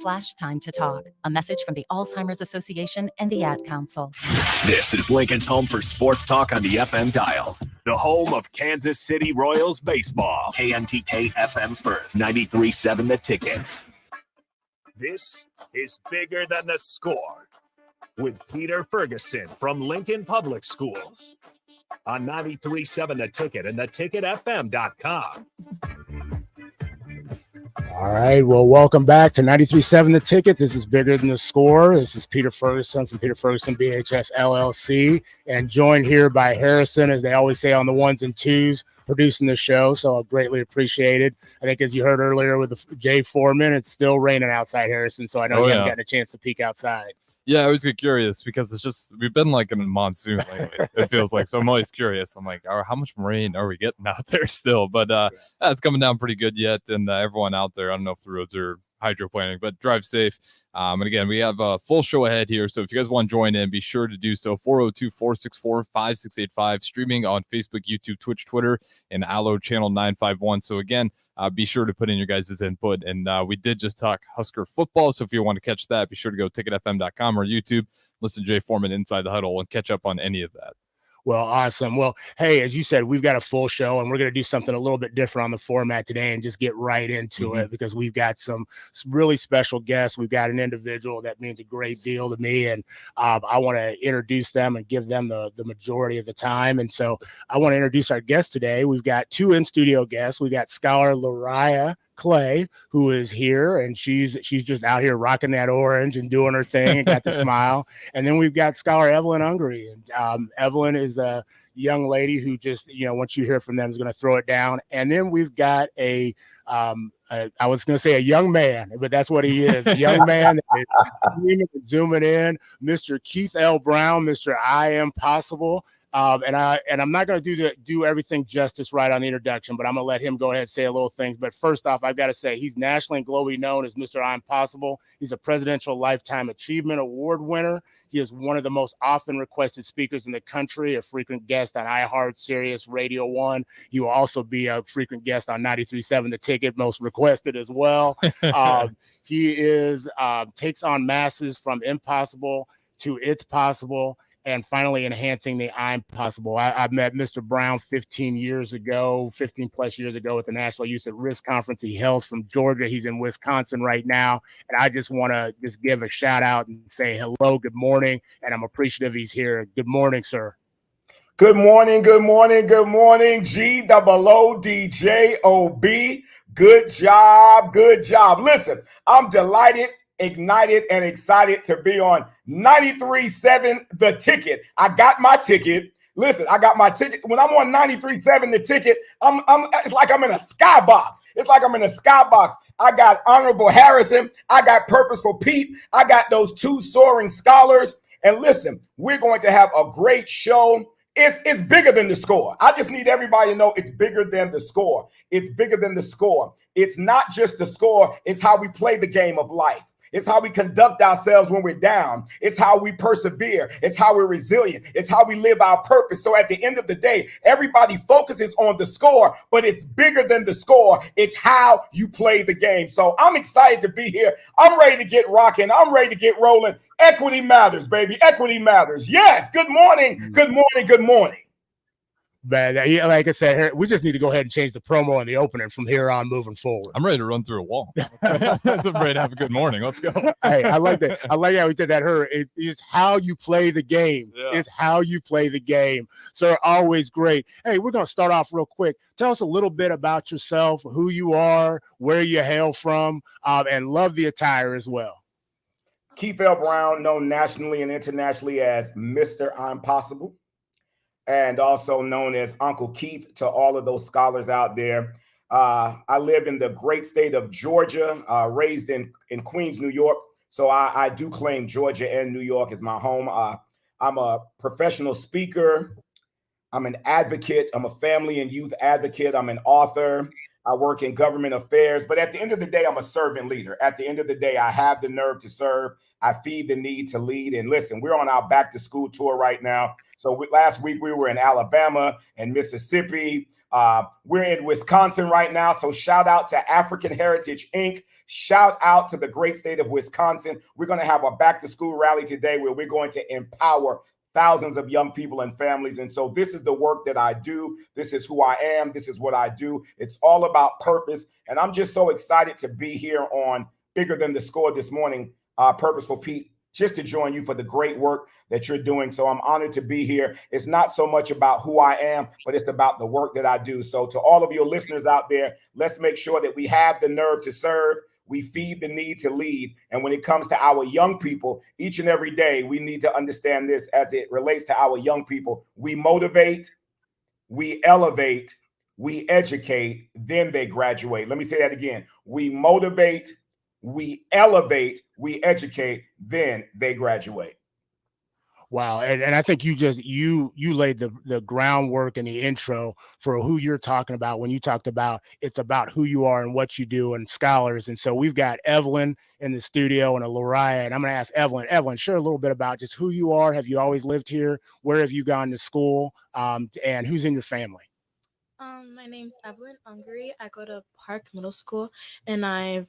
/time to talk. A message from the Alzheimer's Association and the Ad Council. This is Lincoln's home for sports talk on the FM dial. The home of Kansas City Royals baseball. KNTK FM Firth, 93.7 The Ticket. This is Bigger Than the Score with Peter Ferguson from Lincoln Public Schools on 93.7 The Ticket and theticketfm.com. All right, well, welcome back to 93.7 The Ticket. This is Bigger Than the Score. This is Peter Ferguson from Peter Ferguson BHS LLC, and joined here by Harrison, as they always say on the ones and twos, producing the show, so I greatly appreciate it. I think as you heard earlier with the Jay Foreman, it's still raining outside, Harrison, so I know you haven't gotten a chance to peek outside. Yeah, I always get curious because it's just we've been like in a monsoon lately. It feels like, so I'm always curious. I'm like, how much rain are we getting out there still? But it's coming down pretty good yet, and everyone out there, I don't know if the roads are hydroplaning, but drive safe. And again, we have a full show ahead here, so if you guys want to join in, be sure to do so. 402-464-5685, streaming on Facebook, YouTube, Twitch, Twitter, and Allo Channel 951. So again, be sure to put in your guys' input. And we did just talk Husker football, so if you want to catch that, be sure to go ticketfm.com or YouTube, listen to Jay Foreman Inside the Huddle, and catch up on any of that. Well, awesome. Well, hey, as you said, we've got a full show, and we're going to do something a little bit different on the format today and just get right into it, because we've got some really special guests. We've got an individual that means a great deal to me, and I want to introduce them and give them the majority of the time. And so I want to introduce our guest today. We've got two in-studio guests. We got scholar Lariah Clay, who is here, and she's just out here rocking that orange and doing her thing and got the smile. And then we've got scholar Evelyn Ungary, and Evelyn is a young lady who just, once you hear from them, is going to throw it down. And then we've got I was going to say a young man, but that's what he is, a young man that is zooming in, Mr. Keith L. Brown, Mr. I Am Possible. And I'm not going to do everything justice right on the introduction, but I'm going to let him go ahead and say a little things. But first off, I've got to say he's nationally and globally known as Mr. I'm Possible. He's a Presidential Lifetime Achievement Award winner. He is one of the most often requested speakers in the country, a frequent guest on iHeart, Sirius, Radio 1. He will also be a frequent guest on 93.7 The Ticket, most requested as well. He takes on masses from impossible to it's possible, and finally enhancing the I'm Possible. I met Mr. Brown 15 plus years ago at the National Youth at Risk Conference he held from Georgia. He's in Wisconsin right now. And I just want to give a shout out and say hello, good morning. And I'm appreciative he's here. Good morning, sir. Good morning, good morning, good morning. GOODJOB. Good job, good job. Listen, I'm delighted, ignited, and excited to be on 93.7 The Ticket. I got my ticket. Listen, I got my ticket. When I'm on 93.7 The Ticket, it's like I'm in a skybox. It's like I'm in a skybox. I got Honorable Harrison. I got Purposeful Pete. I got those two soaring scholars. And listen, we're going to have a great show. It's bigger than the score. I just need everybody to know it's bigger than the score. It's bigger than the score. It's not just the score. It's how we play the game of life. It's how we conduct ourselves when we're down. It's how we persevere. It's how we're resilient. It's how we live our purpose. So at the end of the day, everybody focuses on the score, but it's bigger than the score. It's how you play the game. So I'm excited to be here. I'm ready to get rocking. I'm ready to get rolling. Equity matters, baby. Equity matters. Yes. Good morning. Good morning. Good morning. But like I said, we just need to go ahead and change the promo and the opener from here on moving forward. I'm ready to run through a wall. I'm ready to have a good morning. Let's go. Hey, I like that. I like how we did that. It's how you play the game. Yeah. It's how you play the game. So always great. Hey, we're going to start off real quick. Tell us a little bit about yourself, who you are, where you hail from, and love the attire as well. Keith L. Brown, known nationally and internationally as Mr. I'm Possible, and also known as Uncle Keith to all of those scholars out there. I live in the great state of Georgia, raised in Queens, New York. So I do claim Georgia and New York as my home. I'm a professional speaker. I'm an advocate. I'm a family and youth advocate. I'm an author. I work in government affairs. But at the end of the day, I'm a servant leader. At the end of the day, I have the nerve to serve. I feed the need to lead. And listen, we're on our back to school tour right now. So last week we were in Alabama and Mississippi. We're in Wisconsin right now, so shout out to African Heritage Inc. Shout out to the great state of Wisconsin. We're going to have a back to school rally today where we're going to empower thousands of young people and families. And so this is the work that I do. This is who I am. This is what I do. It's all about purpose. And I'm just so excited to be here on Bigger Than the Score this morning, Purposeful Pete, just to join you for the great work that you're doing. So I'm honored to be here. It's not so much about who I am, but it's about the work that I do. So to all of your listeners out there, let's make sure that we have the nerve to serve. We feed the need to lead. And when it comes to our young people, each and every day, we need to understand this as it relates to our young people. We motivate, we elevate, we educate, then they graduate. Let me say that again. We motivate, we elevate, we educate, then they graduate. Wow. And I think you laid the groundwork and the intro for who you're talking about when you talked about it's about who you are and what you do and scholars. And so we've got Evelyn in the studio and a Lariah, and I'm going to ask Evelyn, share a little bit about just who you are. Have you always lived here? Where have you gone to school? And who's in your family? My name's Evelyn Ungary. I go to Park Middle School, and I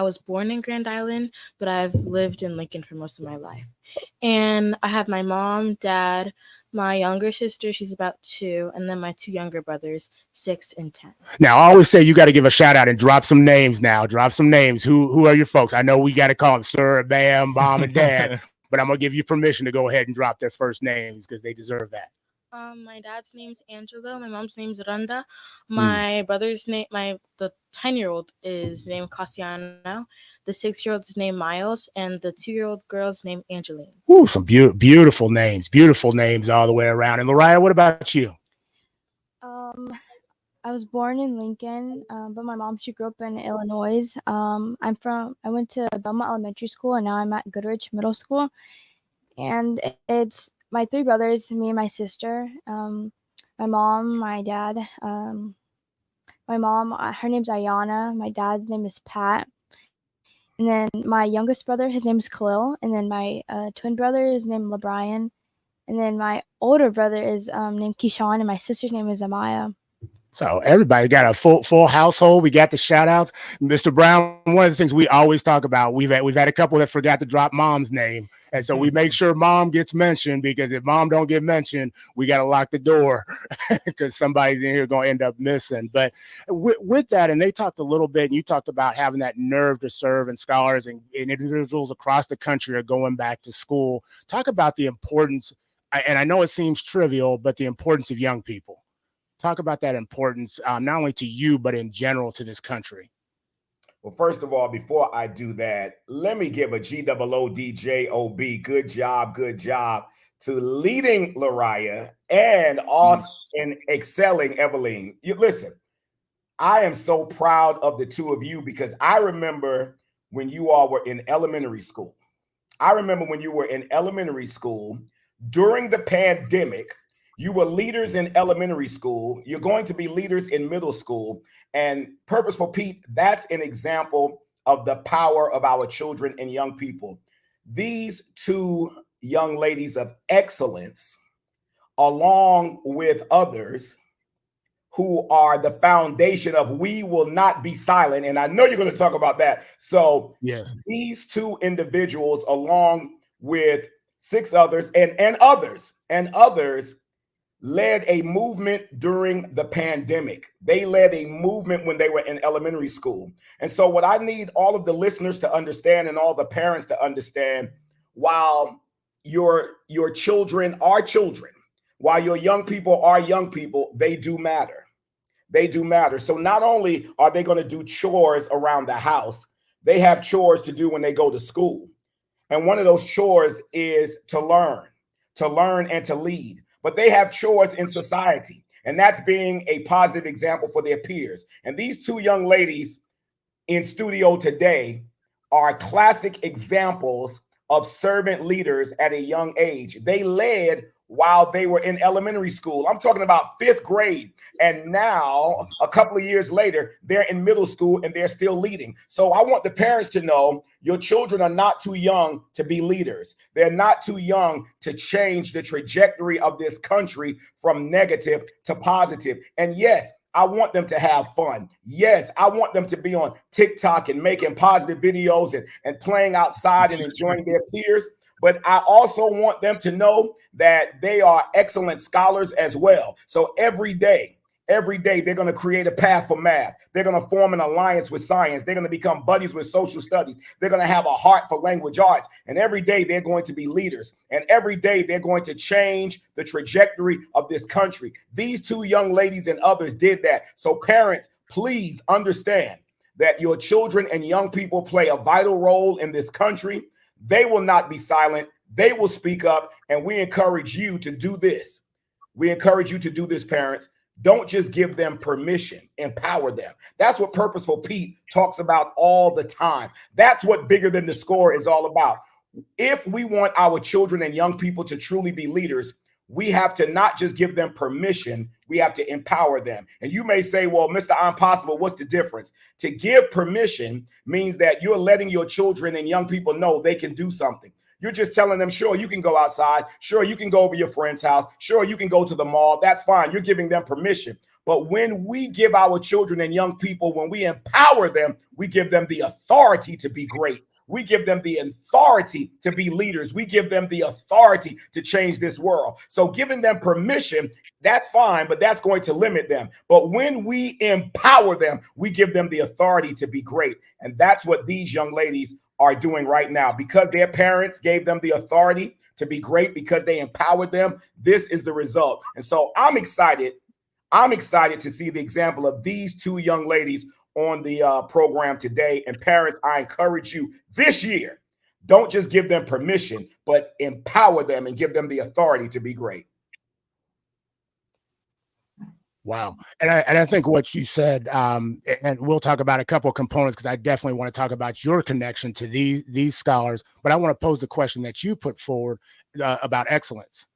was born in Grand Island, but I've lived in Lincoln for most of my life. And I have my mom, dad, my younger sister, she's about 2, and then my 2 younger brothers, 6 and 10. Now, I always say you got to give a shout out and drop some names now. Drop some names. Who are your folks? I know we got to call them Sir, Bam, Mom, and Dad, but I'm going to give you permission to go ahead and drop their first names because they deserve that. My dad's name's Angelo. My mom's name's Randa. My brother's name, the 10-year-old is named Cassiano. The 6-year-old is named Miles, and the 2-year-old girl's named Angeline. Ooh, some beautiful names all the way around. And Lariah, what about you? I was born in Lincoln, but my mom, she grew up in Illinois. I went to Belmont Elementary School, and now I'm at Goodrich Middle School. And it's my 3 brothers, me and my sister, my mom, my dad. My mom, her name's Ayana. My dad's name is Pat. And then my youngest brother, his name is Khalil. And then my twin brother is named LeBrian. And then my older brother is named Keyshawn, and my sister's name is Amaya. So everybody got a full household. We got the shout outs. Mr. Brown, one of the things we always talk about, we've had a couple that forgot to drop mom's name. And so we make sure mom gets mentioned, because if mom don't get mentioned, we got to lock the door because somebody's in here going to end up missing. But with that, and they talked a little bit, and you talked about having that nerve to serve, and scholars and individuals across the country are going back to school. Talk about the importance, and I know it seems trivial, but the importance of young people. Talk about that importance, not only to you, but in general to this country. Well, first of all, before I do that, let me give a GOODJOB, good job to leading Lariah and us in excelling Evelyn. Listen, I am so proud of the two of you, because I remember when you all were in elementary school. During the pandemic. You were leaders in elementary school. You're going to be leaders in middle school. And Purposeful Pete, that's an example of the power of our children and young people. These 2 young ladies of excellence, along with others who are the foundation of We Will Not Be Silent. And I know you're going to talk about that. So yeah, these 2 individuals, along with 6 others and others, led a movement during the pandemic. They led a movement when they were in elementary school. And so what I need all of the listeners to understand, and all the parents to understand, while your children are children, while your young people are young people, they do matter. So not only are they going to do chores around the house, they have chores to do when they go to school. And one of those chores is to learn and to lead. But they have chores in society, and that's being a positive example for their peers. And these 2 young ladies in studio today are classic examples of servant leaders at a young age. They led while they were in elementary school. I'm talking about 5th grade. And now, a couple of years later, they're in middle school and they're still leading. So I want the parents to know your children are not too young to be leaders. They're not too young to change the trajectory of this country from negative to positive. And yes, I want them to have fun. Yes, I want them to be on TikTok and making positive videos and playing outside and enjoying their peers. But I also want them to know that they are excellent scholars as well. So every day, they're going to create a path for math. They're going to form an alliance with science. They're going to become buddies with social studies. They're going to have a heart for language arts. And every day they're going to be leaders. And every day they're going to change the trajectory of this country. These 2 young ladies and others did that. So parents, please understand that your children and young people play a vital role in this country. They will not be silent. They will speak up. And we encourage you to do this. We encourage you to do this, parents. Don't just give them permission, empower them. That's what Purposeful Pete talks about all the time. That's what Bigger Than the Score is all about. If we want our children and young people to truly be leaders, we have to not just give them permission, we have to empower them. And you may say, well, Mr. Impossible, what's the difference? To give permission means that you're letting your children and young people know they can do something. You're just telling them, sure, you can go outside. Sure, you can go over your friend's house. Sure, you can go to the mall. That's fine. You're giving them permission. But when we give our children and young people, when we empower them, we give them the authority to be great. We give them the authority to be leaders. We give them the authority to change this world. So giving them permission, that's fine, but that's going to limit them. But when we empower them, we give them the authority to be great. And that's what these young ladies are doing right now. Because their parents gave them the authority to be great, because they empowered them, this is the result. And so I'm excited. I'm excited to see the example of these 2 young ladies on the program today. And parents, I encourage you this year, don't just give them permission, but empower them and give them the authority to be great. Wow. And I think what you said, and we'll talk about a couple of components, because I definitely want to talk about your connection to these scholars, but I want to pose the question that you put forward about excellence.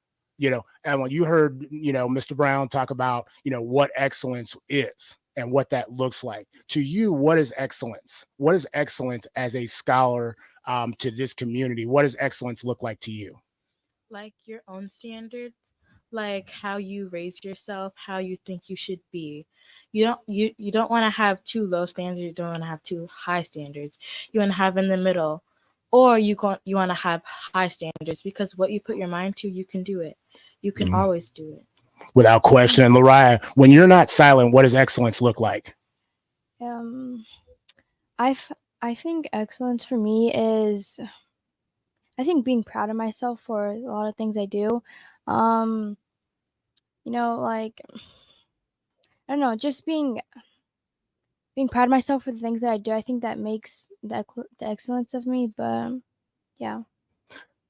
And when you heard, Mr. Brown talk about, what excellence is and what that looks like to you, what is excellence? What is excellence as a scholar to this community? What does excellence look like to you? Like your own standards, like how you raise yourself, how you think you should be. You don't want to have too low standards. You don't want to have too high standards. You want to have in the middle, or you want to have high standards, because what you put your mind to, you can do it. You can always do it. Without question. And Lariah, when you're not silent, what does excellence look like? I think excellence for me is, I think, being proud of myself for a lot of things I do. Like, I don't know, just being proud of myself for the things that I do. I think that makes the excellence of me. But yeah.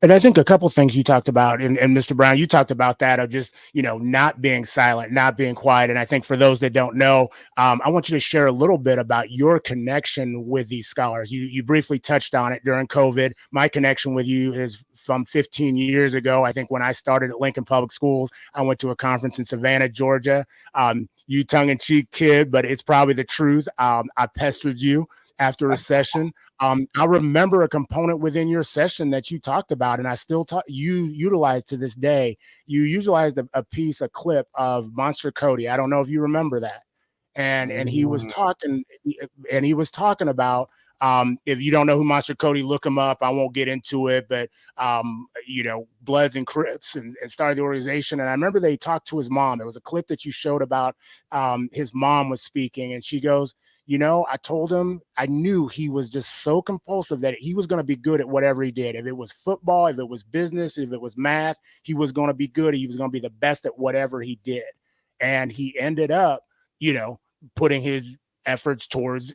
And I think a couple things you talked about, and Mr. Brown, you talked about that of just, not being silent, not being quiet. And I think for those that don't know, I want you to share a little bit about your connection with these scholars. You briefly touched on it during COVID. My connection with you is from 15 years ago. I think when I started at Lincoln Public Schools, I went to a conference in Savannah, Georgia. You tongue-in-cheek kid, but it's probably the truth. I pestered you after a session. I remember a component within your session that you talked about, and I still you utilize to this day. You utilized a clip of Monster Cody. I don't know if you remember that. And he was talking, about, if you don't know who Monster Cody, look him up. I won't get into it, but Bloods and Crips and started the organization. And I remember they talked to his mom. It was a clip that you showed about his mom was speaking, and she goes, I told him, I knew he was just so compulsive that he was going to be good at whatever he did. If it was football, if it was business, if it was math, he was going to be good. He was going to be the best at whatever he did. And he ended up, putting his efforts towards,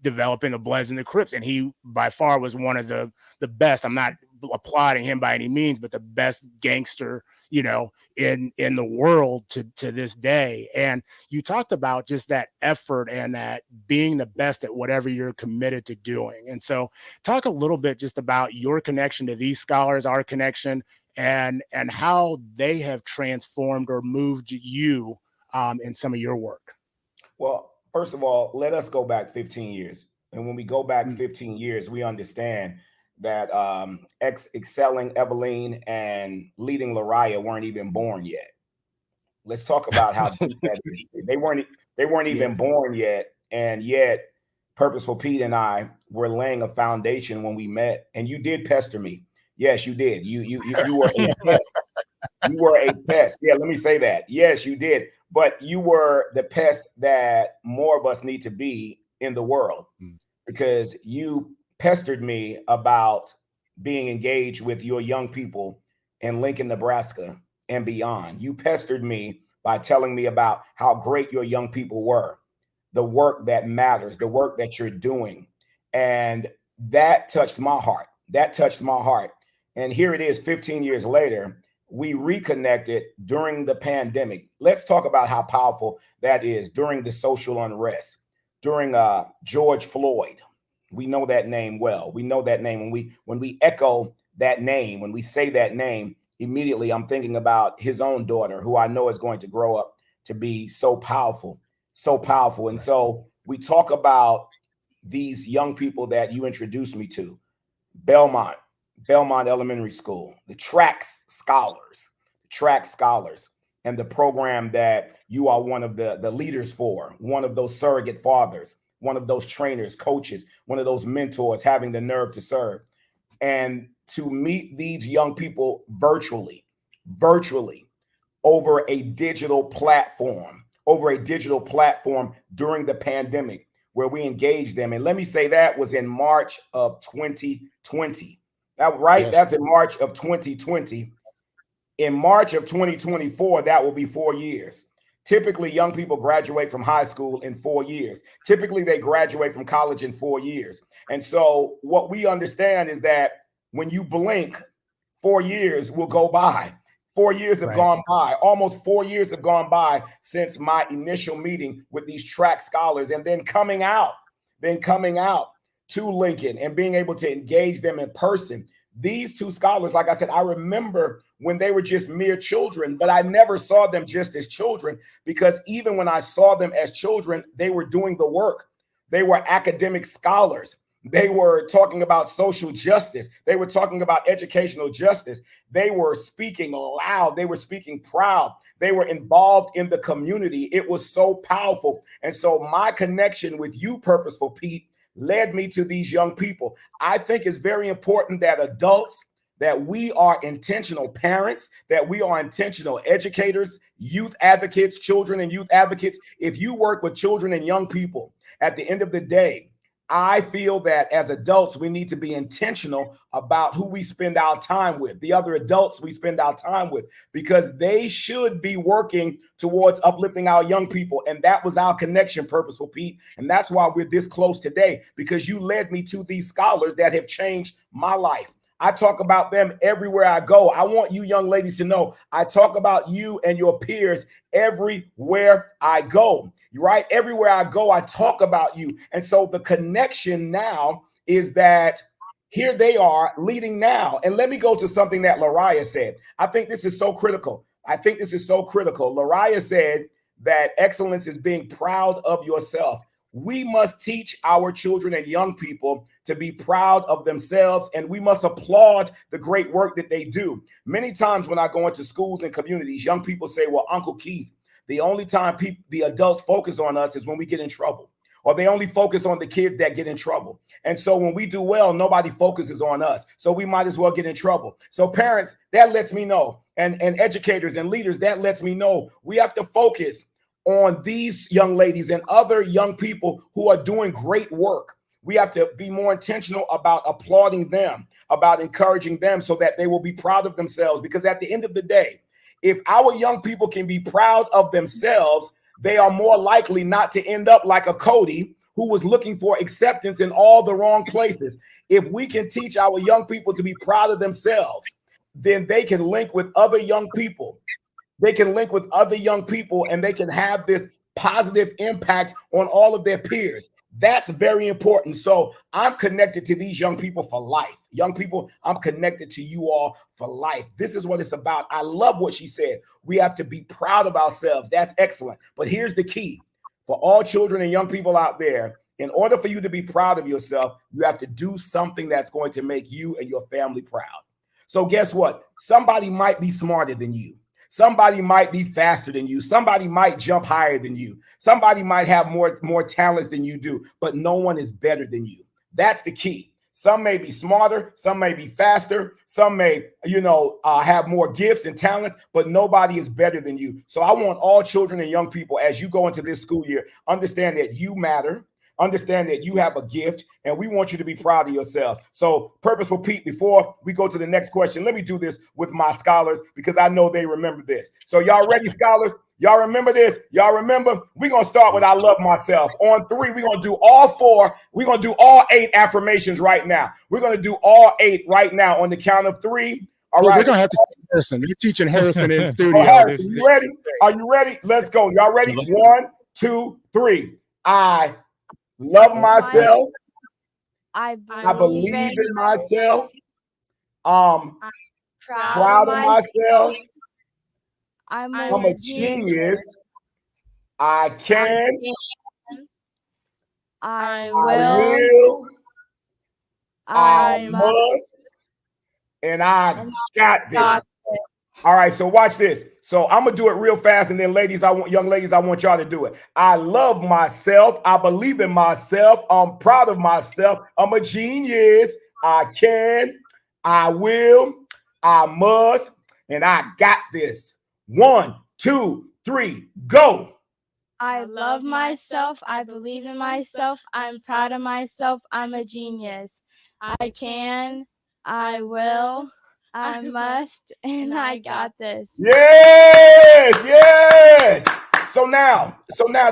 developing the Bloods and the Crips. And he by far was one of the best. I'm not applauding him by any means, but the best gangster, in the world to this day. And you talked about just that effort and that being the best at whatever you're committed to doing. And so talk a little bit just about your connection to these scholars, our connection, and how they have transformed or moved you in some of your work. Well, first of all, let us go back 15 years. And when we go back 15 years, we understand that excelling Evelyn and leading Lariah weren't even born yet. Let's talk about how deep that is. They weren't even born yet, and yet Purposeful Pete and I were laying a foundation when we met. And you did pester me. Yes, you did. You were a pest. You were a pest. Yeah, let me say that. Yes, you did. But you were the pest that more of us need to be in the world, because you pestered me about being engaged with your young people in Lincoln, Nebraska and beyond. You pestered me by telling me about how great your young people were, the work that matters, the work that you're doing. And that touched my heart. That touched my heart. And here it is 15 years later, we reconnected during the pandemic. Let's talk about how powerful that is during the social unrest, during George Floyd. We know that name well. We know that name. When we echo that name, when we say that name, immediately I'm thinking about his own daughter, who I know is going to grow up to be so powerful, so powerful. And so we talk about these young people that you introduced me to, Belmont Elementary School, the track scholars, and the program that you are one of the leaders for, one of those surrogate fathers, one of those trainers, coaches, one of those mentors, having the nerve to serve. And to meet these young people virtually over a digital platform during the pandemic, where we engaged them. And let me say that was in March of 2020. Right? Yes. That's in March of 2020. In March of 2024, that will be 4 years. Typically, young people graduate from high school in 4 years. Typically, they graduate from college in 4 years. And so what we understand is that when you blink, 4 years will go by. 4 years have gone by. Almost 4 years have gone by since my initial meeting with these track scholars, and then coming out to Lincoln and being able to engage them in person. These two scholars, like I said, I remember when they were just mere children, but I never saw them just as children, because even when I saw them as children, they were doing the work. They were academic scholars. They were talking about social justice. They were talking about educational justice. They were speaking loud. They were speaking proud. They were involved in the community. It was so powerful. And so my connection with you, Purposeful Pete, led me to these young people. I think it's very important that adults, that we are intentional parents, that we are intentional educators, youth advocates, children and youth advocates. If you work with children and young people, at the end of the day, I feel that as adults, we need to be intentional about who we spend our time with, the other adults we spend our time with, because they should be working towards uplifting our young people. And that was our connection, Purposeful Pete. And that's why we're this close today, because you led me to these scholars that have changed my life. I talk about them everywhere I go. I want you young ladies to know I talk about you and your peers everywhere I go. Right? Everywhere I go, I talk about you. And so the connection now is that here they are leading now. And let me go to something that Lariah said. I think this is so critical. Lariah said that excellence is being proud of yourself. We must teach our children and young people to be proud of themselves, and we must applaud the great work that they do. Many times when I go into schools and communities, young people say, well, Uncle Keith, the only time the adults focus on us is when we get in trouble, or they only focus on the kids that get in trouble. And so when we do well, nobody focuses on us. So we might as well get in trouble. So parents, that lets me know, and educators and leaders, that lets me know we have to focus on these young ladies and other young people who are doing great work. We have to be more intentional about applauding them, about encouraging them, so that they will be proud of themselves. Because at the end of the day, if our young people can be proud of themselves, they are more likely not to end up like a Cody who was looking for acceptance in all the wrong places. If we can teach our young people to be proud of themselves, then they can link with other young people. They can link with other young people and they can have this positive impact on all of their peers. That's very important. So I'm connected to these young people for life. Young people, I'm connected to you all for life. This is what it's about. I love what she said. We have to be proud of ourselves. That's excellent. But here's the key for all children and young people out there. In order for you to be proud of yourself, you have to do something that's going to make you and your family proud. So guess what? Somebody might be smarter than you. Somebody might be faster than you. Somebody might jump higher than you. Somebody might have more talents than you do, but no one is better than you. That's the key. Some may be smarter, some may be faster, some may, have more gifts and talents, but nobody is better than you. So I want all children and young people, as you go into this school year, understand that you matter. Understand that you have a gift, and we want you to be proud of yourselves. So, Purposeful Pete, before we go to the next question, let me do this with my scholars because I know they remember this. So, y'all ready, scholars? Y'all remember this? Y'all remember? We're going to start with I love myself. On 3, we're going to do all 4. We're going to do all 8 affirmations right now. We're going to do all 8 right now on the count of 3. All right. We're going to have to teach Harrison. You're teaching Harrison in the studio. Harrison, you ready? Are you ready? Let's go. Y'all ready? 1, 2, 3. I love myself. I believe in myself. I'm proud of myself. I'm a genius. I can. I will. I must. And I got this. All right, so watch this. So I'm gonna do it real fast, and then young ladies, I want y'all to do it. I love myself. I believe in myself. I'm proud of myself. I'm a genius. I can. I will. I must. And I got this. 1, 2, 3, go. I love myself. I believe in myself. I'm proud of myself. I'm a genius. I can. I will. I must, and I got this. Yes. So now,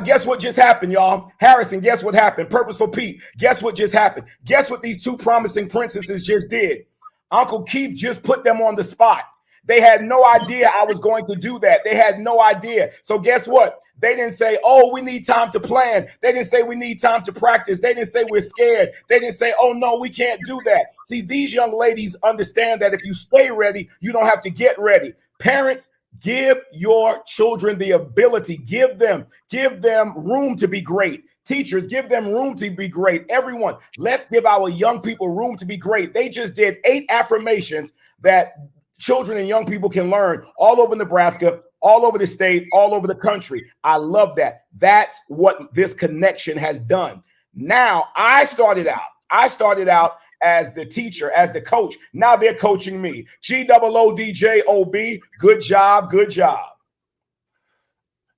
guess what just happened, y'all? Harrison, guess what happened? Purposeful Pete, guess what just happened? Guess what these 2 promising princesses just did? Uncle Keith just put them on the spot. They had no idea I was going to do that. They had no idea. So guess what? They didn't say, oh, we need time to plan. They didn't say we need time to practice. They didn't say we're scared. They didn't say, oh, no, we can't do that. See, these young ladies understand that if you stay ready, you don't have to get ready. Parents, give your children the ability. Give them room to be great. Teachers, give them room to be great. Everyone, let's give our young people room to be great. They just did 8 affirmations that children and young people can learn all over Nebraska, all over the state, all over the country. I love that. That's what this connection has done. Now, I started out as the teacher, as the coach. Now they're coaching me. GOODJOB, good job, good job.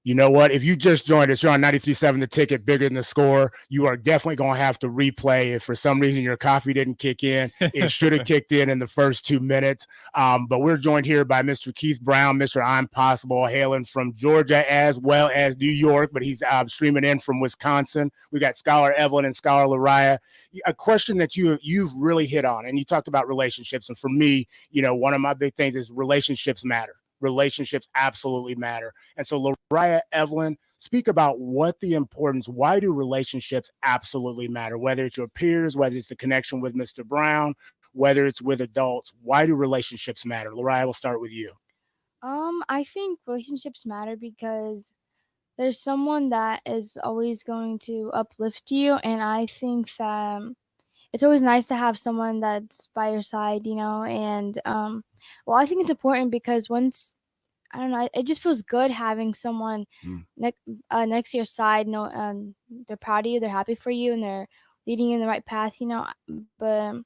You know what? If you just joined us, you're on 93.7 The Ticket, Bigger Than the Score. You are definitely going to have to replay. If for some reason your coffee didn't kick in, it should have kicked in the first 2 minutes. But we're joined here by Mr. Keith Brown, Mr. I'm Possible, hailing from Georgia as well as New York, but he's streaming in from Wisconsin. We got Scholar Evelyn and Scholar Lariah. A question that you've really hit on, and you talked about relationships. And for me, one of my big things is relationships matter. Relationships absolutely matter. And so Lariah, Evelyn, speak about why do relationships absolutely matter? Whether it's your peers, whether it's the connection with Mr. Brown, whether it's with adults, why do relationships matter? Lariah, we'll start with you. I think relationships matter because there's someone that is always going to uplift you. And I think that it's always nice to have someone that's by your side, and I think it's important because once, I don't know, it just feels good having someone next to your side. They're proud of you, they're happy for you, and they're leading you in the right path. But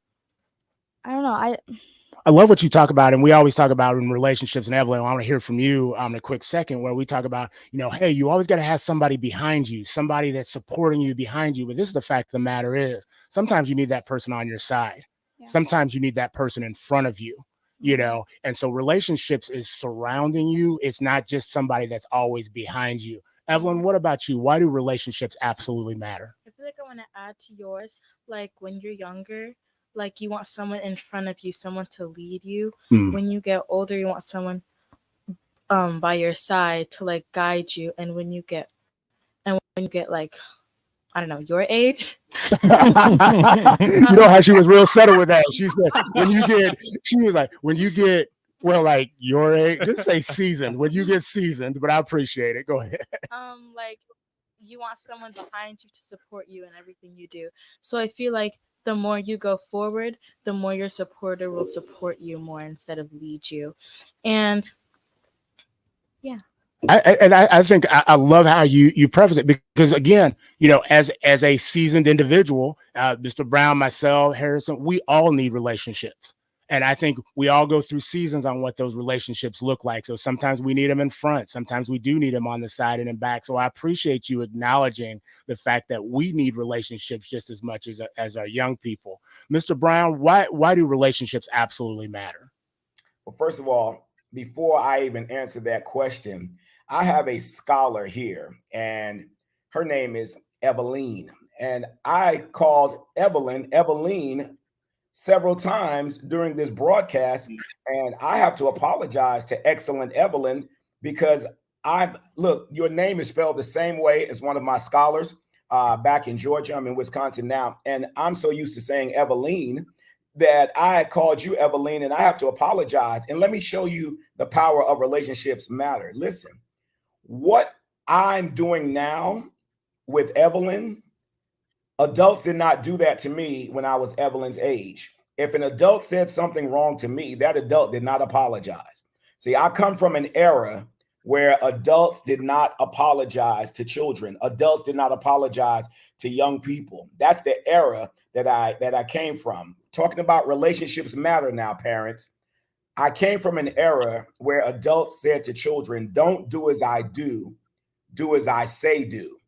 I don't know. I love what you talk about, and we always talk about in relationships. And Evelyn, I want to hear from you in a quick second, where we talk about, hey, you always got to have somebody behind you, somebody that's supporting you behind you. But this is the fact of the matter is, sometimes you need that person on your side. Yeah. Sometimes you need that person in front of you. And so relationships is surrounding you. It's not just somebody that's always behind you. Evelyn, what about you? Why do relationships absolutely matter? I feel like I want to add to yours. Like when you're younger, like you want someone in front of you, someone to lead you. Mm. When you get older, you want someone by your side to like guide you. And when you get like, I don't know, your age. You know how she was real subtle with that. She said, she was like, when you get, well, like your age, just say seasoned, when you get seasoned, but I appreciate it. Go ahead. Like you want someone behind you to support you in everything you do. So I feel like the more you go forward, the more your supporter will support you more instead of lead you. And yeah. I think I love how you preface it, because again, you know, as a seasoned individual, Mr. Brown, myself, Harrison, we all need relationships. And I think we all go through seasons on what those relationships look like. So sometimes we need them in front. Sometimes we do need them on the side and in back. So I appreciate you acknowledging the fact that we need relationships just as much as our young people. Mr. Brown, why do relationships absolutely matter? Well, first of all, before I even answer that question, I have a scholar here, and her name is Eveline. And I called Eveline several times during this broadcast, and I have to apologize to excellent Evelyn, because look, your name is spelled the same way as one of my scholars back in Georgia. I'm in Wisconsin now, and I'm so used to saying Eveline that I called you Eveline, and I have to apologize. And let me show you the power of relationships matter. Listen, what I'm doing now with Evelyn, adults did not do that to me when I was Evelyn's age. If an adult said something wrong to me, that adult did not apologize. See, I come from an era where adults did not apologize to children. Adults did not apologize to young people. That's the era that I came from. Talking about relationships matter now, parents. I came from an era where adults said to children, don't do as I do, do as I say do.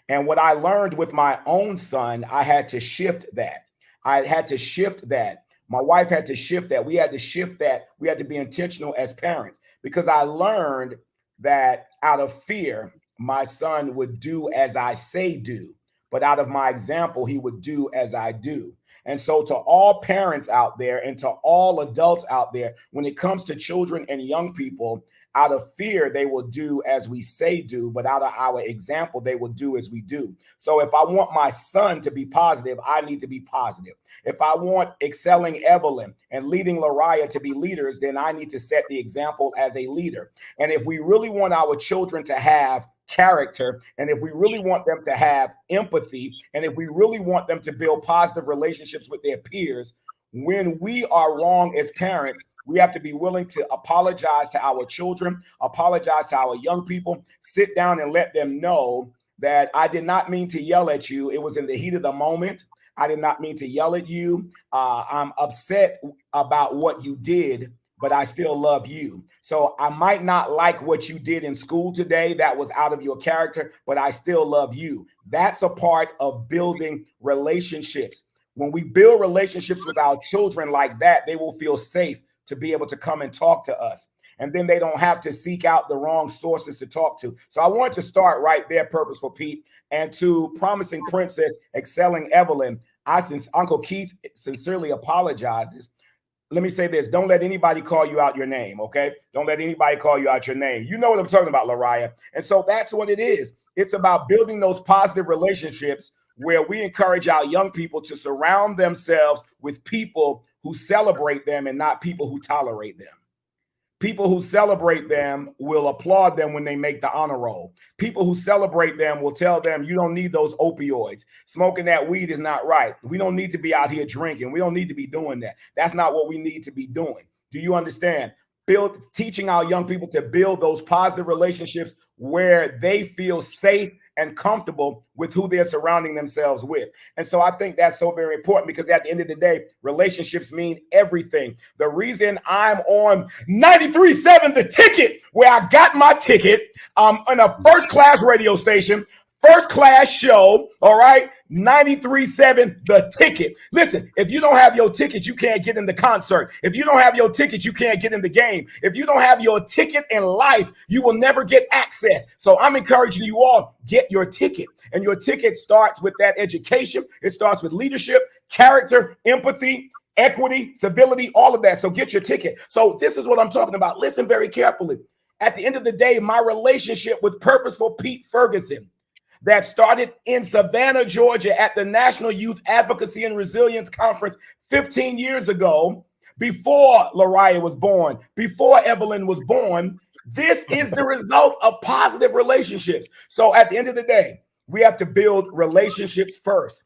And what I learned with my own son, I had to shift that. I had to shift that. My wife had to shift that. We had to shift that. We had to be intentional as parents, because I learned that out of fear, my son would do as I say do, but out of my example, he would do as I do. And so to all parents out there and to all adults out there, when it comes to children and young people, out of fear, they will do as we say do, but out of our example, they will do as we do. So if I want my son to be positive, I need to be positive. If I want excelling Evelyn and leading Lariah to be leaders, then I need to set the example as a leader. And if we really want our children to have character, and if we really want them to have empathy, and if we really want them to build positive relationships with their peers, when we are wrong as parents, we have to be willing to apologize to our children, apologize to our young people, sit down and let them know that I did not mean to yell at you. It was in the heat of the moment. I did not mean to yell at you. I'm upset about what you did, but I still love you. So I might not like what you did in school today. That was out of your character, but I still love you. That's a part of building relationships. When we build relationships with our children like that, they will feel safe to be able to come and talk to us. And then they don't have to seek out the wrong sources to talk to. So I want to start right there, Purposeful Pete. And to Promising Princess, Excelling Evelyn, Uncle Keith sincerely apologizes. Let me say this. Don't let anybody call you out your name, okay? Don't let anybody call you out your name. You know what I'm talking about, Lariah. And so that's what it is. It's about building those positive relationships where we encourage our young people to surround themselves with people who celebrate them and not people who tolerate them. People who celebrate them will applaud them when they make the honor roll. People who celebrate them will tell them, you don't need those opioids. Smoking that weed is not right. We don't need to be out here drinking. We don't need to be doing that. That's not what we need to be doing. Do you understand? Teaching our young people to build those positive relationships where they feel safe and comfortable with who they're surrounding themselves with. And so I think that's so very important, because at the end of the day, relationships mean everything. The reason I'm on 93.7 The Ticket, where I got my ticket on a first-class radio station, First class show, all right? 93.7 The Ticket. Listen, if you don't have your ticket, you can't get in the concert. If you don't have your ticket, you can't get in the game. If you don't have your ticket in life, you will never get access. So I'm encouraging you all, get your ticket. And your ticket starts with that education. It starts with leadership, character, empathy, equity, civility, all of that. So get your ticket. So this is what I'm talking about. Listen very carefully. At the end of the day, my relationship with Purposeful Pete Ferguson that started in Savannah, Georgia at the National Youth Advocacy and Resilience Conference 15 years ago, before Lariah was born, before Evelyn was born, this is the result of positive relationships. So at the end of the day, we have to build relationships first.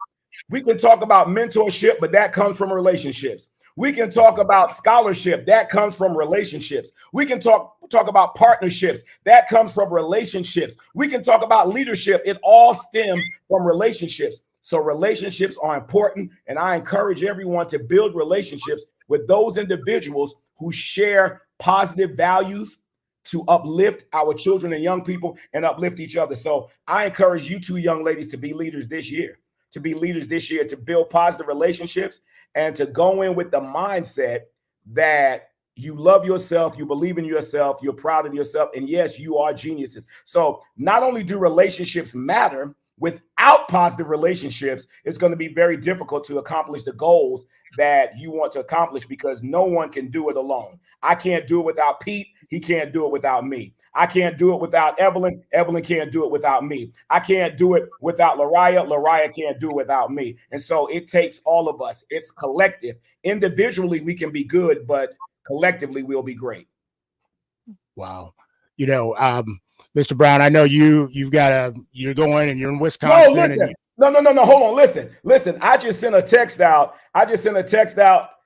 We can talk about mentorship, but that comes from relationships. We can talk about scholarship. That comes from relationships. We can talk about partnerships. That comes from relationships. We can talk about leadership. It all stems from relationships. So relationships are important, and I encourage everyone to build relationships with those individuals who share positive values to uplift our children and young people and uplift each other. So I encourage you two young ladies to be leaders this year, to build positive relationships and to go in with the mindset that you love yourself, you believe in yourself, you're proud of yourself, and yes, you are geniuses. So not only do relationships matter, without positive relationships, it's going to be very difficult to accomplish the goals that you want to accomplish because no one can do it alone. I can't do it without Pete. He can't do it without me. I can't do it without Evelyn. Evelyn can't do it without me. I can't do it without Lariah. Lariah can't do it without me. And so it takes all of us. It's collective. Individually, we can be good, but collectively, we'll be great. Wow. Mr. Brown, I know you're going and you're in Wisconsin. No, listen. No. Hold on. Listen. I just sent a text out.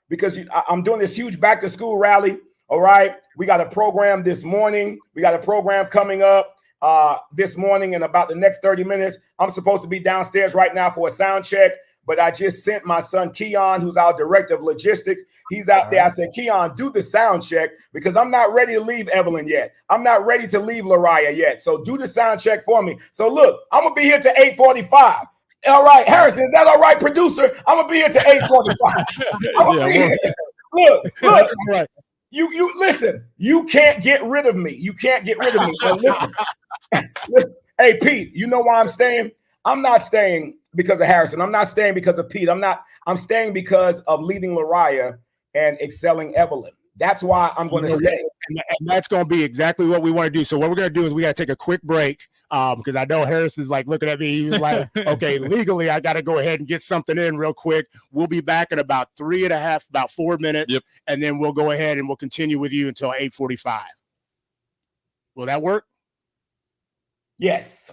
Because I'm doing this huge back to school rally. All right. We got a program this morning. We got a program coming up this morning in about the next 30 minutes. I'm supposed to be downstairs right now for a sound check, but I just sent my son Keon, who's our director of logistics. He's out there. I said, Keon, do the sound check because I'm not ready to leave Evelyn yet. I'm not ready to leave Lariah yet. So do the sound check for me. So look, I'm going to be here to 8:45. All right, Harrison, is that all right, producer? I'm going to be here to 8:45. I'm gonna be here. Look. Right. You listen, you can't get rid of me. You can't get rid of me. So listen. Hey, Pete, you know why I'm staying? I'm not staying because of Harrison. I'm not staying because of Pete. I'm staying because of leading Lariah and excelling Evelyn. That's why I'm going to stay. And that's going to be exactly what we want to do. So what we're going to do is we got to take a quick break because I know Harrison's like looking at me. He's like, okay, legally, I got to go ahead and get something in real quick. We'll be back in about 4 minutes. Yep. And then we'll go ahead and we'll continue with you until 8:45. Will that work? Yes.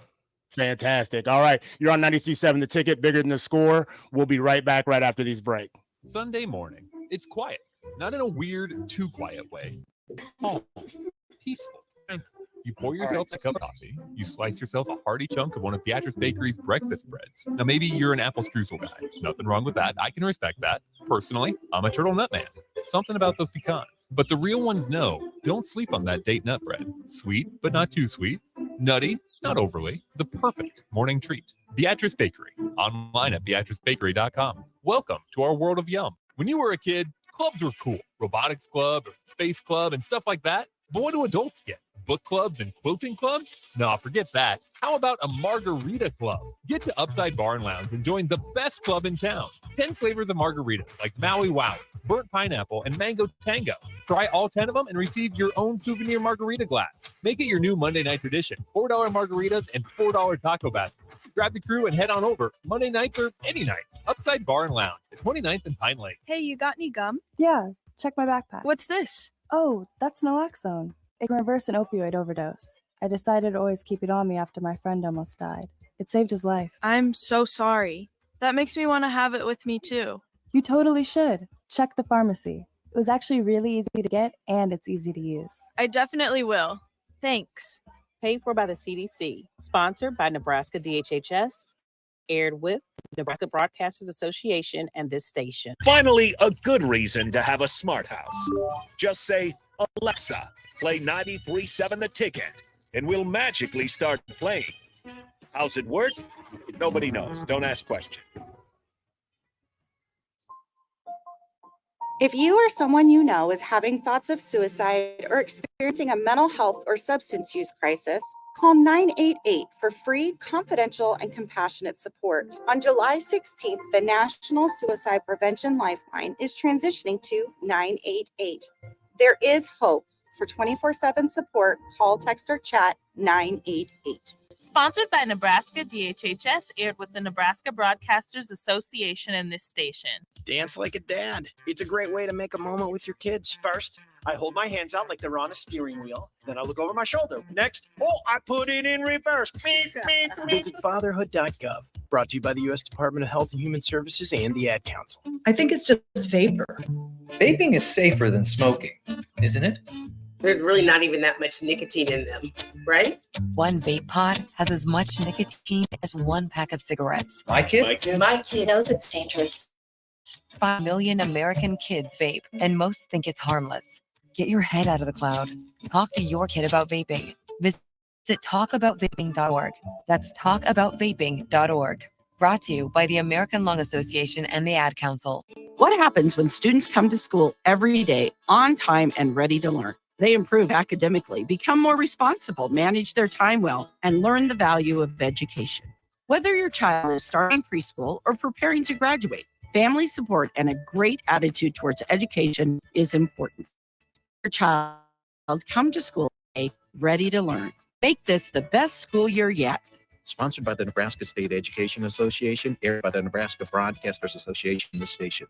Fantastic. All right. You're on 93.7 The Ticket, bigger than the score. We'll be right back right after these breaks. Sunday morning. It's quiet, not in a weird, too quiet way. Calm, peaceful. You pour yourself a cup of coffee. You slice yourself a hearty chunk of one of Beatrice Bakery's breakfast breads. Now, maybe you're an apple streusel guy. Nothing wrong with that. I can respect that. Personally, I'm a turtle nut man. Something about those pecans. But the real ones know, don't sleep on that date nut bread. Sweet, but not too sweet. Nutty, not overly. The perfect morning treat. Beatrice Bakery. Online at beatricebakery.com. Welcome to our world of yum. When you were a kid, clubs were cool. Robotics club, or space club, and stuff like that. But what do adults get? Book clubs and quilting clubs? No, forget that. How about a margarita club? Get to Upside Bar and Lounge and join the best club in town. 10 flavors of margarita, like Maui Wowie, burnt pineapple, and mango tango. Try all 10 of them and receive your own souvenir margarita glass. Make it your new Monday night tradition. $4 margaritas and $4 taco baskets. Grab the crew and head on over Monday nights or any night. Upside Bar and Lounge at 29th and Pine Lake. Hey, you got any gum? Yeah, check my backpack. What's this? Oh, that's naloxone. It can reverse an opioid overdose. I decided to always keep it on me after my friend almost died. It saved his life. I'm so sorry. That makes me want to have it with me too. You totally should. Check the pharmacy. It was actually really easy to get and it's easy to use. I definitely will. Thanks. Paid for by the CDC. Sponsored by Nebraska DHHS. Aired with Nebraska Broadcasters Association and this station. Finally, a good reason to have a smart house. Just say, Alexa, play 93.7 The Ticket, and we'll magically start playing. How's it work? Nobody knows. Don't ask questions. If you or someone you know is having thoughts of suicide or experiencing a mental health or substance use crisis, call 988 for free, confidential, and compassionate support. On July 16th, the National Suicide Prevention Lifeline is transitioning to 988. There is hope. For 24/7 support, call, text, or chat 988. Sponsored by Nebraska DHHS, aired with the Nebraska Broadcasters Association and this station. Dance like a dad. It's a great way to make a moment with your kids. First, I hold my hands out like they're on a steering wheel. Then I look over my shoulder. Next, I put it in reverse. Visit fatherhood.gov. Brought to you by the U.S. Department of Health and Human Services and the Ad Council. I think it's just vapor. Vaping is safer than smoking, isn't it? There's really not even that much nicotine in them, right? One vape pod has as much nicotine as one pack of cigarettes. My kid knows it's dangerous. 5 million American kids vape, and most think it's harmless. Get your head out of the cloud. Talk to your kid about vaping. Visit talkaboutvaping.org. That's talkaboutvaping.org. Brought to you by the American Lung Association and the Ad Council. What happens when students come to school every day on time and ready to learn? They improve academically, become more responsible, manage their time well, and learn the value of education. Whether your child is starting preschool or preparing to graduate, family support and a great attitude towards education is important. Your child come to school today ready to learn. Make this the best school year yet. Sponsored by the Nebraska State Education Association, aired by the Nebraska Broadcasters Association and the station.